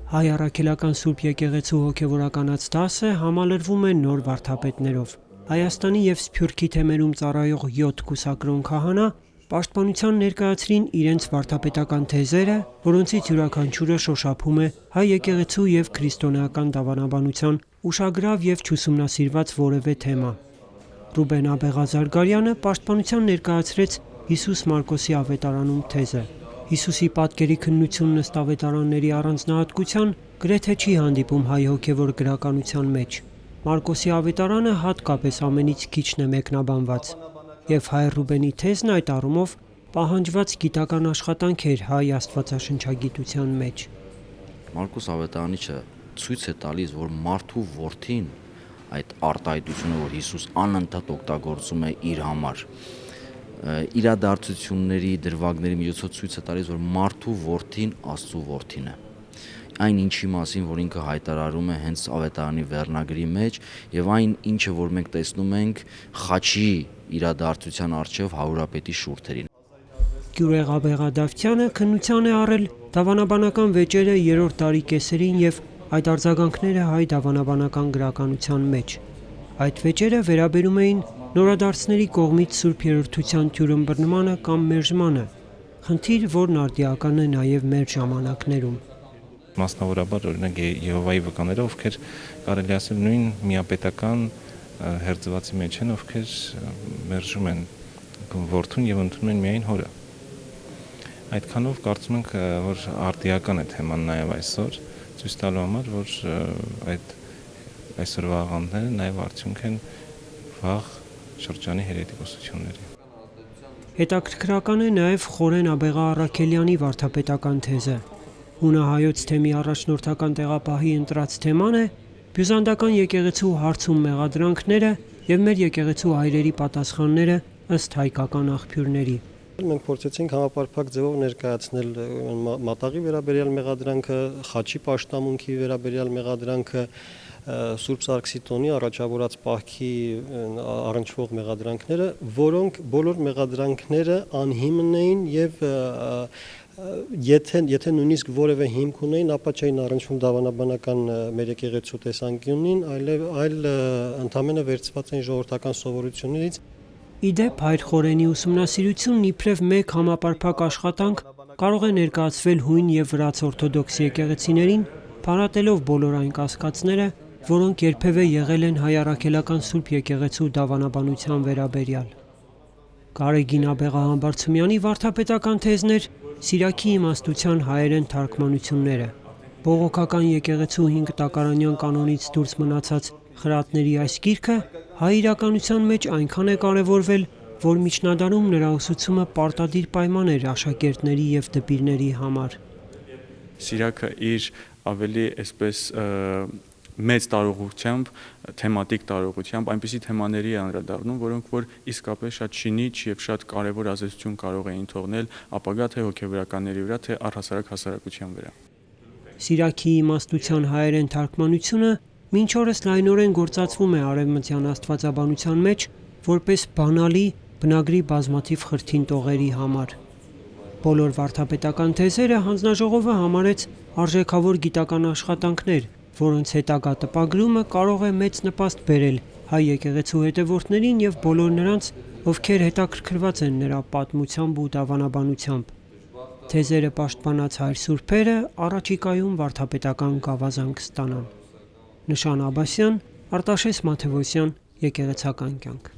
Հայ առաքելական Սուրբ եկեղեցու հոգևորականաց դասը համալրվում է նոր վարդապետներով։ Հայաստանի և Սփյուռքի թեմերում ծառայող 7 կուսակրոն քահանա պաշտպանության ներկայացրին իրենց վարդապետական թեզերը, որոնցից յուրաքանչյուրը շոշափում է հայ եկեղեցու և քրիստոնեական դավանաբանության ուշագրավ և չուսումնասիրված որևէ թեմա։ Ռուբեն Աբեղազարգարյանը պաշտպանության ներկայացրեց Հիսուս Մարկոսի ավետարանում թեզը։ Հիսուսի պատկերի քննությունն ըստ ավետարանների առանձնահատկության գրեթե չի հանդիպում հայ հոգևոր գրականության մեջ։ Մարկոսի ավետարանը հատկապես ամենից քիչն է մեկնաբանված, և հայ Ռուբենի թեզն այդ առումով պահանջված գիտական աշխատանք էր հայ աստվածաշնչագիտության մեջ։ Մարկոս ավետարանիչը ցույց է տալիս, որ մարդու որդին այդ արտահայտությունը, որ Հիսուս անընդհատ օգտագործում է իր համար, իրադարձությունների, դրվագների միջոցով ցույց է տալիս, որ մարդու որդին Աստծու որդին է։ Այն ինչի մասին, որ ինքը հայտարարում է հենց ավետարանի վերնագրի մեջ, եւ այն ինչը, որ մենք տեսնում ենք խաչի իրադարձության առջև հարուրապետի շուրթերին։ Գյուրեղ Աբեղադավթյանը քննության է առել դավանաբանական վեճերը 3-րդ դարի կեսերին և այդ արձագանքները հայ դավանաբանական գրականության մեջ։ Այդ վեճերը վերաբերում էին նորադարձների կողմից Սուրբ Երրորդության թյուրըմբռնմանը կամ մերժմանը, խնդիր, որն արդիական է նաև մեր ժամանակներում։ Մասնավորաբար օրինակ Եհովայի վկաները, ովքեր կարելի ասել նույն միապետական հերձվածի մեջ են, ովքեր մերժում են որդուն եւ ընդունում են միայն հորը։ Այդքանով կարծում ենք, որ արդիական է թեման նաև այսօր, ցույց տալու համար, որ այդ այսօրվա աղանդները նաև արդյունք են վաղ շրջանի հերետիկոսությունների։ Հետաքրքրական է նաև Խորեն Աբեղա Առաքելյանի վարդապետական թեզը։ Հունահայոց թեմի առաջնորդական տեղապահի ընտրած թեման է բյուզանդական եկեղեցու հարցում մեղադրանքները և մեր եկեղեցու հայրերի պատասխանները ըստ հայկական աղբյուրների։ Մենք փորձեցինք համապարփակ ձևով ներկայացնել մատաղի վերաբերյալ մեղադրանքը, խաչի պաշտամունքի վերաբերյալ մեղադրանքը, Սուրբ Սարգսի տոնի առաջավորած պահքի առնչվող մեղադրանքները, որոնք բոլոր մեղադրանքները անհիմն էին եւ եթե նույնիսկ որևէ հիմք ունեին, ապա չէին առնչվում դավանաբանական մեր եկեղեցու տեսանկյունին, այլ ընդամենը վերցված էին ժողովրդական սովորություններից։ Իդեպ հայր Խորենի ուսումնասիրությունն իբրև մեկ համապարփակ աշխատանք կարող է ներկայացվել հույն և վրաց օրթոդոքս եկեղեցիներին, փարատելով բոլոր այն կասկածները, որոնք երբևէ եղել են հայ առաքելական Սուրբ եկեղեցու դավանաբանության վերաբերյալ։ Գարեգին Աբեղահամբարձումյանի վարդապետական թեզն էր Սիրակի իմաստության հայերեն թարգմանությունները։ Բողոքական եկեղեցու 5 տակարանյան կանոնից դուրս մնացած խրատների այս գիրքը հայ իրականության մեջ այնքան է կարևորվել, որ միջնադարում նրա ուսուցումը պարտադիր պայման էր աշակերտների և դպիրների համար։ Սիրակը իր ավելի այսպես մեծ տարողությամբ, թեմատիկ տարողությամբ այնպիսի թեմաների է անդրադառնում, որոնք որ իսկապես շատ շինիչ եւ շատ կարեւոր ազդեցություն կարող էին թողնել ապագա թե հոգեվորականների վրա, թե առհասարակ հասարակության վրա։ Սիրակի իմաստության հայերեն թարգմանությունը մինչ օրս լայնորեն գործածվում է արևմտյան աստվածաբանության մեջ որպես բանալի բնագրի բազմաթիվ խրթին տողերի համար։ Բոլոր վարդապետական թեզերը հանձնաժողովը համարեց արժեքավոր գիտական աշխատանքներ, որոնց հետագա տպագրումը կարող է մեծ նպաստ բերել հայ եկեղեցու հետևորդներին և բոլոր նրանց, ովքեր հետաքրքրված են նրա պատմությամբ ու դավանաբանությամբ։ Թեզերը պաշտպանած հայր սուրբերը առաջիկայում վարդապետական գավազան կստանան։ Նշան Աբասյան, Արտաշես Մաթևոսյան, Եկեղեցական կյանք։